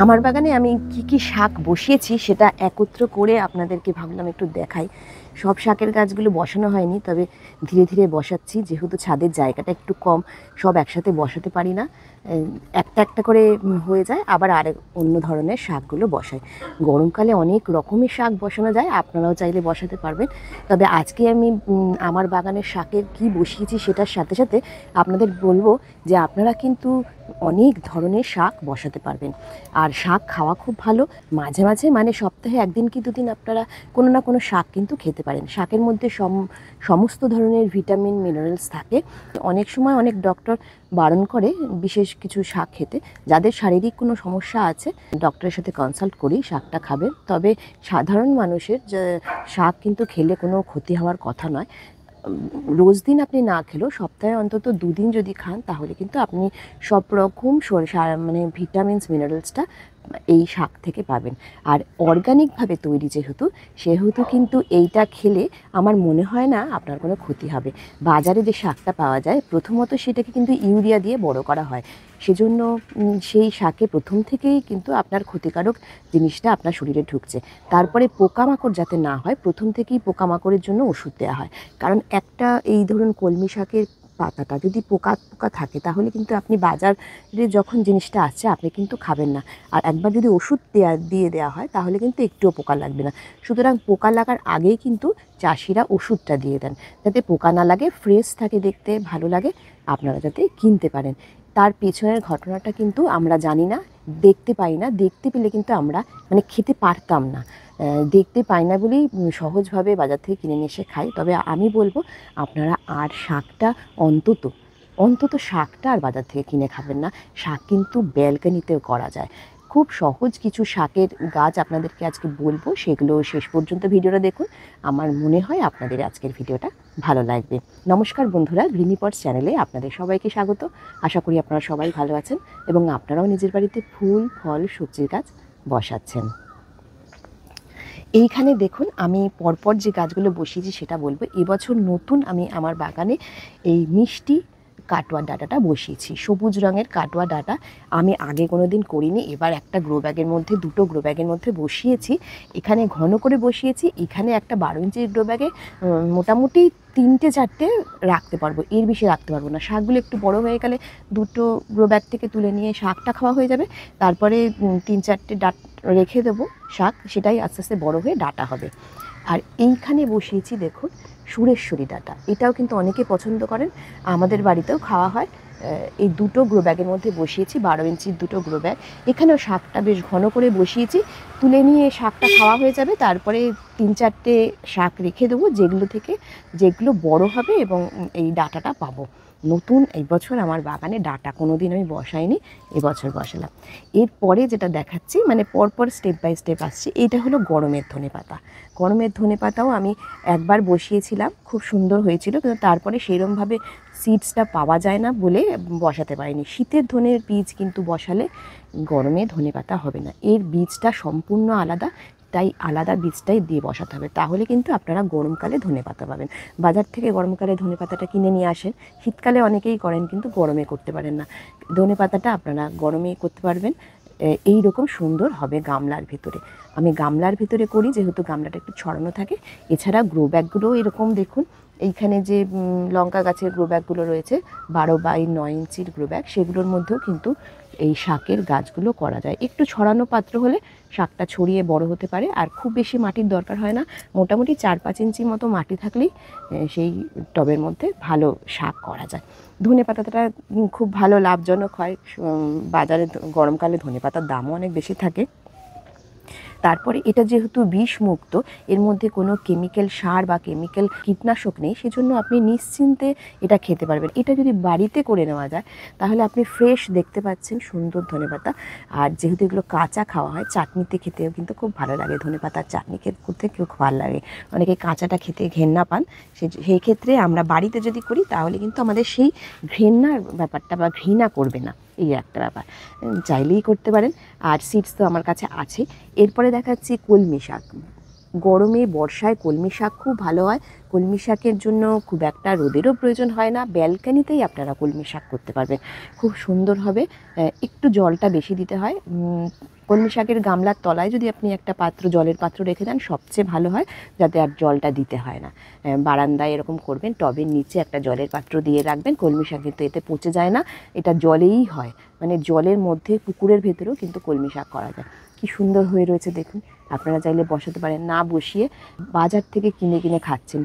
আমার বাগানে আমি কি শাক বসিয়েছি সেটা একত্র করে আপনাদেরকে ভাবলাম একটু দেখাই। সব শাকের গাছগুলো বসানো হয়নি, তবে ধীরে ধীরে বসাচ্ছি। যেহেতু ছাদের জায়গাটা একটু কম, সব একসাথে বসাতে পারি না। একটা একটা করে হয়ে যায়, আবার আরেক অন্য ধরনের শাকগুলো বসাই। গরমকালে অনেক রকমের শাক বসানো যায়, আপনারাও চাইলে বসাতে পারবেন। তবে আজকে আমি আমার বাগানের শাকের কি বসিয়েছি সেটার সাথে সাথে আপনাদের বলবো যে আপনারা কিন্তু অনেক ধরনের শাক বসাতে পারবেন। আর শাক খাওয়া খুব ভালো। মাঝে মাঝে মানে সপ্তাহে একদিন কি দুদিন আপনারা কোনো না কোনো শাক কিন্তু খেতে পারেন। শাকের মধ্যে সমস্ত ধরনের ভিটামিন মিনারেলস থাকে। অনেক সময় অনেক ডক্টর বারণ করে বিশেষ কিছু শাক খেতে। যাদের শারীরিক কোনো সমস্যা আছে ডক্টরের সাথে কনসাল্ট করেই শাকটা খাবেন। তবে সাধারণ মানুষের যে শাক কিন্তু খেলে কোনো ক্ষতি হওয়ার কথা নয়। রোজ দিন আপনি না খেলেও সপ্তাহে অন্তত দুদিন যদি খান তাহলে কিন্তু আপনি সব রকম মানে ভিটামিনস মিনারেলসটা এই শাক থেকে পাবেন। আর অর্গানিকভাবে তৈরি সেহেতু কিন্তু এইটা খেলে আমার মনে হয় না আপনার কোনো ক্ষতি হবে। বাজারে যে শাকটা পাওয়া যায় প্রথমত সেটাকে কিন্তু ইউরিয়া দিয়ে বড় করা হয়, সেজন্য সেই শাকে প্রথম থেকেই কিন্তু আপনার ক্ষতিকারক জিনিসটা আপনার শরীরে ঢুকছে। তারপরে পোকামাকড় যাতে না হয় প্রথম থেকেই পোকামাকড়ের জন্য ওষুধ দেওয়া হয়। কারণ একটা এই ধরুন কলমি শাকের পাতাটা যদি পোকা পোকা থাকে তাহলে কিন্তু আপনি বাজারে যখন জিনিসটা আসছে আপনি কিন্তু খাবেন না। আর একবার যদি ওষুধ দিয়ে দেওয়া হয় তাহলে কিন্তু একটুও পোকা লাগবে না। সুতরাং পোকা লাগার আগেই কিন্তু চাষিরা ওষুধটা দিয়ে দেন যাতে পোকা না লাগে, ফ্রেশ থাকে, দেখতে ভালো লাগে, আপনারা যাতে কিনতে পারেন। তার পেছনের ঘটনাটা কিন্তু আমরা জানি না, দেখতে পাই না। দেখতে পেলে কিন্তু আমরা মানে খেতে পারতাম না। দেখতে পাই না বলেই সহজভাবে বাজার থেকে কিনে নিয়ে এসে খাই। তবে আমি বলবো আপনারা আর শাকটা অন্তত শাকটা আর বাজার থেকে কিনে খাবেন না। শাক কিন্তু ব্যালকনিতেও করা যায়। খুব সহজ কিছু শাকের গাছ আপনাদেরকে আজকে বলবো, সেগুলো শেষ পর্যন্ত ভিডিওটা দেখুন। আমার মনে হয় আপনাদের আজকের ভিডিওটা ভালো লাগবে। নমস্কার বন্ধুরা, গ্রিনি পটস চ্যানেলে আপনাদের সবাইকে স্বাগত। আশা করি আপনারা সবাই ভালো আছেন এবং আপনারাও নিজের বাড়িতে ফুল ফল সবজির গাছ বসাচ্ছেন। এইখানে দেখুন আমি পরপর যে গাছগুলো বসিয়েছি সেটা বলবো। এবছর নতুন আমি আমার বাগানে এই মিষ্টি কাটোয়া ডাঁটাটা বসিয়েছি, সবুজ রঙের কাটোয়া ডাঁটা। আমি আগে কোনো দিন করিনি, এবার একটা গ্রো ব্যাগের মধ্যে, দুটো গ্রো ব্যাগের মধ্যে বসিয়েছি। এখানে ঘন করে বসিয়েছি, এখানে একটা 12 ইঞ্চির গ্রো ব্যাগে মোটামুটি 3-4টে রাখতে পারবো, এর বেশি রাখতে পারবো না। শাকগুলো একটু বড় হয়ে গেলে দুটো গ্রো ব্যাগ থেকে তুলে নিয়ে শাকটা খাওয়া হয়ে যাবে। তারপরে 3-4টে রেখে দেবো শাক, সেটাই আস্তে আস্তে বড় হয়ে ডাঁটা হবে। আর এইখানে বসিয়েছি দেখুন সুরেশ্বরী ডাঁটা, এটাও কিন্তু অনেকে পছন্দ করেন, আমাদের বাড়িতেও খাওয়া হয়। এই দুটো গ্রো ব্যাগের মধ্যে বসিয়েছি, 12 ইঞ্চির দুটো গ্রো ব্যাগ। এখানেও শাকটা বেশ ঘন করে বসিয়েছি, তুলে নিয়ে শাকটা খাওয়া হয়ে যাবে। তারপরে 3-4টে শাক রেখে দেবো যেগুলো বড় হবে এবং এই ডাঁটাটা পাবো। নতুন এই বছর আমার বাগানে ডাঁটা কোনো দিন আমি বসাইনি, এবছর বসালাম। এরপরে যেটা দেখাচ্ছি মানে পরপর স্টেপ বাই স্টেপ আসছি, এইটা হলো গরমের ধনেপাতা। গরমের ধনেপাতাও আমি একবার বসিয়েছিলাম, খুব সুন্দর হয়েছিল, কিন্তু তারপরে সেরমভাবে সিডসটা পাওয়া যায় না বলে বসাতে পারিনি। শীতের ধনের বীজ কিন্তু বসালে গরমে ধনেপাতা হবে না, এর বীজটা সম্পূর্ণ আলাদা, তাই আলাদা বীজটাই দিয়ে বসাতে হবে, তাহলে কিন্তু আপনারা গরমকালে ধনেপাতা পাবেন। বাজার থেকে গরমকালে ধনেপাতাটা কিনে নিয়ে আসেন, শীতকালে অনেকেই করেন কিন্তু গরমে করতে পারেন না। ধনেপাতাটা আপনারা গরমেই করতে পারবেন। এই রকম সুন্দর হবে গামলার ভেতরে। আমি গামলার ভেতরে করি যেহেতু গামলাটা একটু ছড়ানো থাকে। এছাড়া গ্রো ব্যাগগুলো এরকম দেখুন, এইখানে যে লঙ্কা গাছের গ্রো ব্যাগগুলো রয়েছে 12x9 ইঞ্চির গ্রো ব্যাগ, সেগুলোর মধ্যেও কিন্তু এই শাকের গাছগুলো করা যায়। একটু ছড়ানো পাত্র হলে শাকটা ছড়িয়ে বড় হতে পারে, আর খুব বেশি মাটির দরকার হয় না। মোটামুটি 4-5 ইঞ্চি মতো মাটি থাকলেই সেই টবের মধ্যে ভালো শাক করা যায়। ধনেপাতাটা খুব ভালো লাভজনক হয়। বাজারে গরমকালে ধনেপাতার দামও অনেক বেশি থাকে। তারপরে এটা যেহেতু বিষমুক্ত, এর মধ্যে কোনো কেমিক্যাল সার বা কেমিক্যাল কীটনাশক নেই, সেজন্য আপনি নিশ্চিন্তে এটা খেতে পারবেন। এটা যদি বাড়িতে করে নেওয়া যায় তাহলে আপনি ফ্রেশ দেখতে পাচ্ছেন সুন্দর ধনেপাতা। আর যেহেতু এগুলো কাঁচা খাওয়া হয়, চাটনিতে খেতেও কিন্তু খুব ভালো লাগে। ধনেপাতার চাটনি করতে খুব ভালো লাগে, অনেকে কাঁচাটা খেতে ঘেন্না পান। সেই ক্ষেত্রে আমরা বাড়িতে যদি করি তাহলে কিন্তু আমাদের সেই ঘেন্নার ব্যাপারটা বা ঘৃণা করবে না, এই একটা ব্যাপার। চাইলেই করতে পারেন। আর সিডস তো আমার কাছে আছে। এরপরে দেখাচ্ছি কলমি শাক। গরমে বর্ষায় কলমি শাক খুব ভালো হয়। কলমি শাকের জন্য খুব একটা রোদেরও প্রয়োজন হয় না, ব্যালকানিতেই আপনারা কলমি শাক করতে পারবেন, খুব সুন্দর হবে। একটু জলটা বেশি দিতে হয়, কলমি শাকের গামলার তলায় যদি আপনি একটা পাত্র, জলের পাত্র রেখে দেন সবচেয়ে ভালো হয়, যাতে আর জলটা দিতে হয় না। বারান্দায় এরকম করবেন, টবের নিচে একটা জলের পাত্র দিয়ে রাখবেন। কলমি শাক কিন্তু এতে পচে যায় না, এটা জলেই হয়, মানে জলের মধ্যে পুকুরের ভেতরেও কিন্তু কলমি শাক করা যায়। কি সুন্দর হয়ে রয়েছে দেখুন। আপনারা চাইলে বসাতে পারেন, না বসিয়ে বাজার থেকে কিনে কিনে খাচ্ছেন,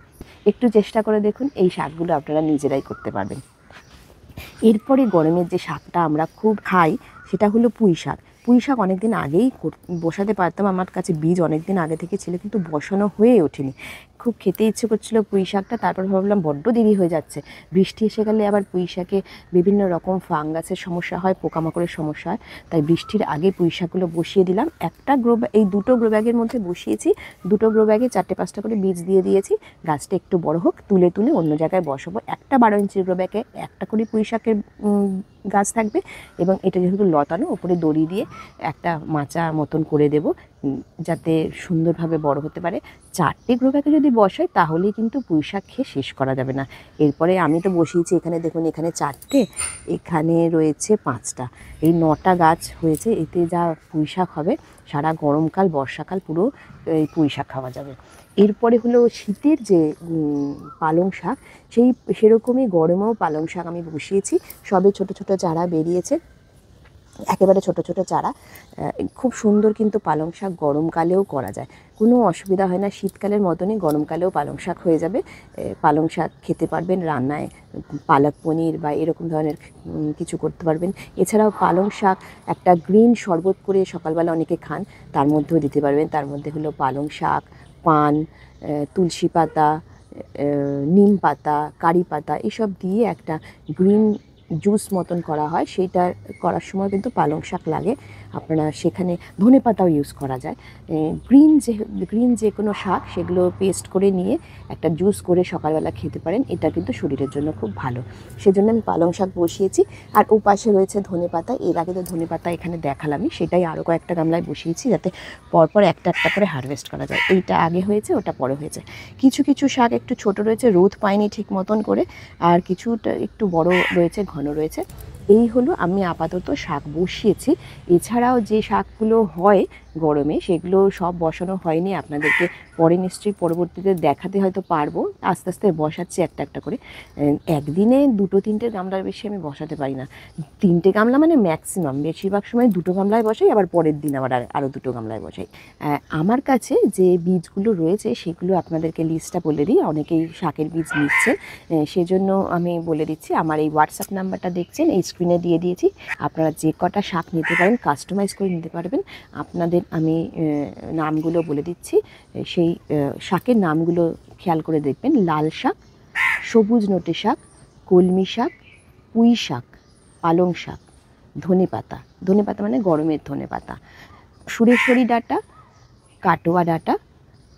একটু চেষ্টা করে দেখুন, এই শাকগুলো আপনারা নিজেরাই করতে পারবেন। এরপরে গরমের যে শাকটা আমরা খুব খাই সেটা হলো পুঁই শাক। পুঁই শাক অনেক দিন আগেই বসাতে পারতাম, আমার কাছে বীজ অনেক দিন আগে থেকে ছিল, কিন্তু বসানো হয়ে ওঠেনি। খুব খেতে ইচ্ছে করছিল পুঁই শাকটা, তারপর ভাবলাম বড্ড দেরি হয়ে যাচ্ছে, বৃষ্টি এসে গেলে আবার পুঁই শাকে বিভিন্ন রকম ফাঙ্গাসের সমস্যা হয়, পোকামাকড়ের সমস্যা হয়, তাই বৃষ্টির আগে পুঁই শাকগুলো বসিয়ে দিলাম। একটা এই দুটো গ্রো ব্যাগের মধ্যে বসিয়েছি, দুটো গ্রো ব্যাগে 4-5টা করে বীজ দিয়ে দিয়েছি। গাছটা একটু বড় হোক, তুলে তুলে অন্য জায়গায় বসাবো। একটা 12 ইঞ্চির গ্রো ব্যাগে একটা করে পুঁই শাকের গাছ থাকবে, এবং এটা যেহেতু লতানো, ওপরে দড়ি দিয়ে একটা মাচা মতন করে দেব, যাতে সুন্দরভাবে বড় হতে পারে। 4টে গ্রো ব্যাগে যদি বসাই তাহলেই কিন্তু পুঁই শাক খেয়ে শেষ করা যাবে না। এরপরে আমি তো বসিয়েছি এখানে, দেখুন এখানে 4টে, এখানে রয়েছে 5টা, এই 9টা গাছ হয়েছে। এতে যা পুঁই শাক হবে সারা গরমকাল বর্ষাকাল পুরো এই পুঁই শাক খাওয়া যাবে। এরপরে হলো শীতের যে পালং শাক, সেরকমই গরমেও পালং শাক আমি বসিয়েছি। সবে ছোট ছোট চারা বেরিয়েছে, একেবারে ছোট ছোট চারা, খুব সুন্দর। কিন্তু পালং শাক গরমকালেও করা যায়, কোনো অসুবিধা হয় না। শীতকালের মতনই গরমকালেও পালং শাক হয়ে যাবে। পালং শাক খেতে পারবেন রান্নায়, পালক পনির বা এরকম ধরনের কিছু করতে পারবেন। এছাড়াও পালং শাক একটা গ্রিন শরবত করে সকালবেলা অনেকে খান, তার মধ্যেও দিতে পারবেন। তার মধ্যে হলো পালং শাক, পান, তুলসী পাতা, নিম পাতা, কারি পাতা, এসব দিয়ে একটা গ্রিন জুস মতন করা হয়। সেইটা করার সময় কিন্তু পালং শাক লাগে, আপনারা সেখানে ধনে পাতাও ইউজ করা যায়। গ্রিন যে কোনো শাক সেগুলো পেস্ট করে নিয়ে একটা জুস করে সকালবেলা খেতে পারেন, এটা কিন্তু শরীরের জন্য খুব ভালো। সেজন্য আমি পালং শাক বসিয়েছি। আর ও পাশে রয়েছে ধনে পাতা, এর আগে তো ধনে পাতা এখানে দেখালামই, সেটাই আরও কয়েকটা গামলায় বসিয়েছি, যাতে পরপর একটা একটা করে হারভেস্ট করা যায়। এইটা আগে হয়েছে, ওটা পরে হয়েছে। কিছু কিছু শাক একটু ছোট রয়েছে, রোদ পায়নি ঠিক মতন করে, আর কিছুটা একটু বড় রয়েছে, ঘন রয়েছে। এই হলো আমি আপাতত শাক বসিয়েছি। এছাড়াও যে শাকগুলো হয় গরমে সেগুলো সব বসানো হয়নি, আপনাদেরকে পরে নিশ্চয়ই পরবর্তীতে দেখাতে হয়তো পারবো। আস্তে আস্তে বসাচ্ছি একটা একটা করে। একদিনে 2-3টে গামলার বেশি আমি বসাতে পারি না। 3টে গামলা মানে ম্যাক্সিমাম, বেশিরভাগ সময় 2টো গামলায় বসাই, আবার পরের দিন আবার আরও 2টো গামলায় বসাই। আমার কাছে যে বীজগুলো রয়েছে সেগুলো আপনাদেরকে লিস্টটা বলে দিই, অনেকেই শাকের বীজ নিচ্ছে, সেজন্য আমি বলে দিচ্ছি। আমার এই হোয়াটসঅ্যাপ নাম্বারটা দেখছেন, এই স্ক্রিনে দিয়ে দিয়েছি। আপনারা যে কটা শাক নিতে পারেন কাস্টমাইজ করে নিতে পারবেন। আপনাদের আমি নামগুলো বলে দিচ্ছি, সেই শাকের নামগুলো খেয়াল করে দেখবেন। লাল শাক, সবুজ নোটে শাক, কলমি শাক, পুঁই শাক, পালং শাক, ধনে পাতা, ধনে পাতা মানে গরমের ধনে পাতা, সুরেশ্বরী ডাঁটা, কাটোয়া ডাঁটা,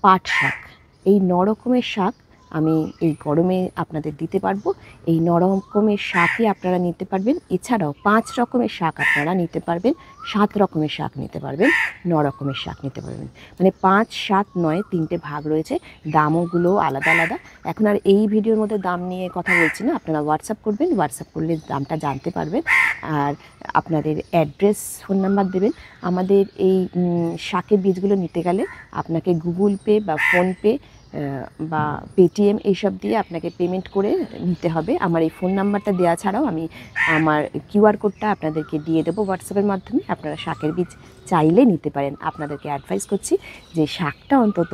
পাট শাক। এই 9 রকমের শাক আমি এই গরমে আপনাদের দিতে পারবো। এই 9 রকমের শাকই আপনারা নিতে পারবেন। এছাড়াও 5 রকমের শাক আপনারা নিতে পারবেন, 7 রকমের শাক নিতে পারবেন, 9 রকমের শাক নিতে পারবেন। মানে 5, 7, 9 3টে ভাগ রয়েছে, দামগুলো আলাদা আলাদা। এখন আর এই ভিডিওর মধ্যে দাম নিয়ে কথা বলছি না, আপনারা হোয়াটসঅ্যাপ করবেন, হোয়াটসঅ্যাপ করলে দামটা জানতে পারবেন। আর আপনাদের অ্যাড্রেস, ফোন নাম্বার দেবেন। আমাদের এই শাকের বীজগুলো নিতে গেলে আপনাকে গুগল পে বা ফোনপে বা পেটিএম এইসব দিয়ে আপনাকে পেমেন্ট করে নিতে হবে। আমার এই ফোন নাম্বারটা দেওয়া ছাড়াও আমি আমার কিউআর কোডটা আপনাদেরকে দিয়ে দেবো হোয়াটসঅ্যাপের মাধ্যমে, আপনারা শাকের বীজ চাইলে নিতে পারেন। আপনাদেরকে অ্যাডভাইস করছি যে শাকটা অন্তত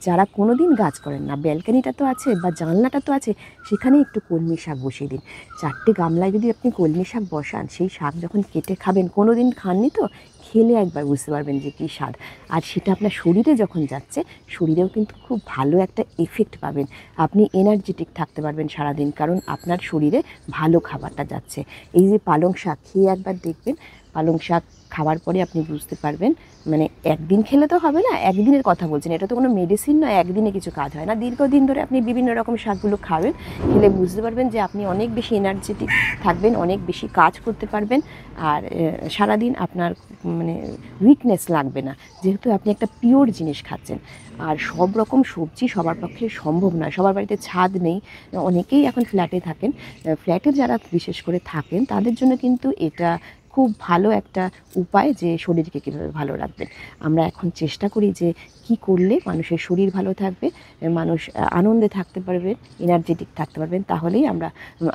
যারা কোনো দিন গাছ করেন না, ব্যালকানিটা তো আছে বা জানলাটা তো আছে, সেখানে একটু কলমি শাক বসিয়ে দিন। 4টে গামলায় যদি আপনি কলমি শাক বসান, সেই শাক যখন কেটে খাবেন, কোনো দিন খাননি তো, খেলে একবার বুঝতে পারবেন যে কী স্বাদ। আর সেটা আপনার শরীরে যখন যাচ্ছে, শরীরেও কিন্তু খুব ভালো একটা এফেক্ট পাবেন। আপনি এনার্জেটিক থাকতে পারবেন সারাদিন, কারণ আপনার শরীরে ভালো খাবারটা যাচ্ছে। এই যে পালং শাক খেয়ে একবার দেখবেন, পালং শাক খাওয়ার পরে আপনি বুঝতে পারবেন, মানে একদিন খেলে তো হবে না, একদিনের কথা বলছেন, এটা তো কোনো মেডিসিন নয়, একদিনে কিছু কাজ হয় না। দীর্ঘদিন ধরে আপনি বিভিন্ন রকম শাকগুলো খাবেন, খেলে বুঝতে পারবেন যে আপনি অনেক বেশি এনার্জেটিক থাকবেন, অনেক বেশি কাজ করতে পারবেন, আর সারাদিন আপনার মানে উইকনেস লাগবে না, যেহেতু আপনি একটা পিওর জিনিস খাচ্ছেন। আর সব রকম সবজি সবার পক্ষে সম্ভব নয়, সবার বাড়িতে ছাদ নেই, অনেকেই এখন ফ্ল্যাটে থাকেন। ফ্ল্যাটে যারা বিশেষ করে থাকেন তাদের জন্য কিন্তু এটা খুব ভালো একটা উপায় যে শরীরকে কীভাবে ভালো রাখবেন। আমরা এখন চেষ্টা করি যে কি করলে মানুষের শরীর ভালো থাকবে, মানুষ আনন্দে থাকতে পারবে, এনার্জেটিক থাকতে পারবেন, তাহলেই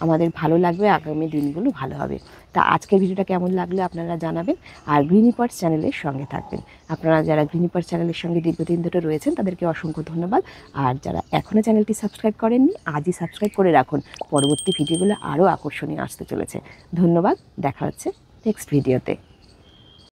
আমাদের ভালো লাগবে, আগামী দিনগুলো ভালো হবে। তা আজকের ভিডিওটা কেমন লাগলো আপনারা জানাবেন, আর গ্রিনিপার্স চ্যানেলের সঙ্গে থাকবেন। আপনারা যারা গ্রিনিপার্স চ্যানেলের সঙ্গে দীর্ঘদিন ধরে রয়েছেন তাদেরকে অসংখ্য ধন্যবাদ। আর যারা এখনও চ্যানেলটি সাবস্ক্রাইব করেননি, আজই সাবস্ক্রাইব করে রাখুন, পরবর্তী ভিডিওগুলো আরও আকর্ষণীয় আসতে চলেছে। ধন্যবাদ, দেখা হচ্ছে নেক্সট ভিডিওতে।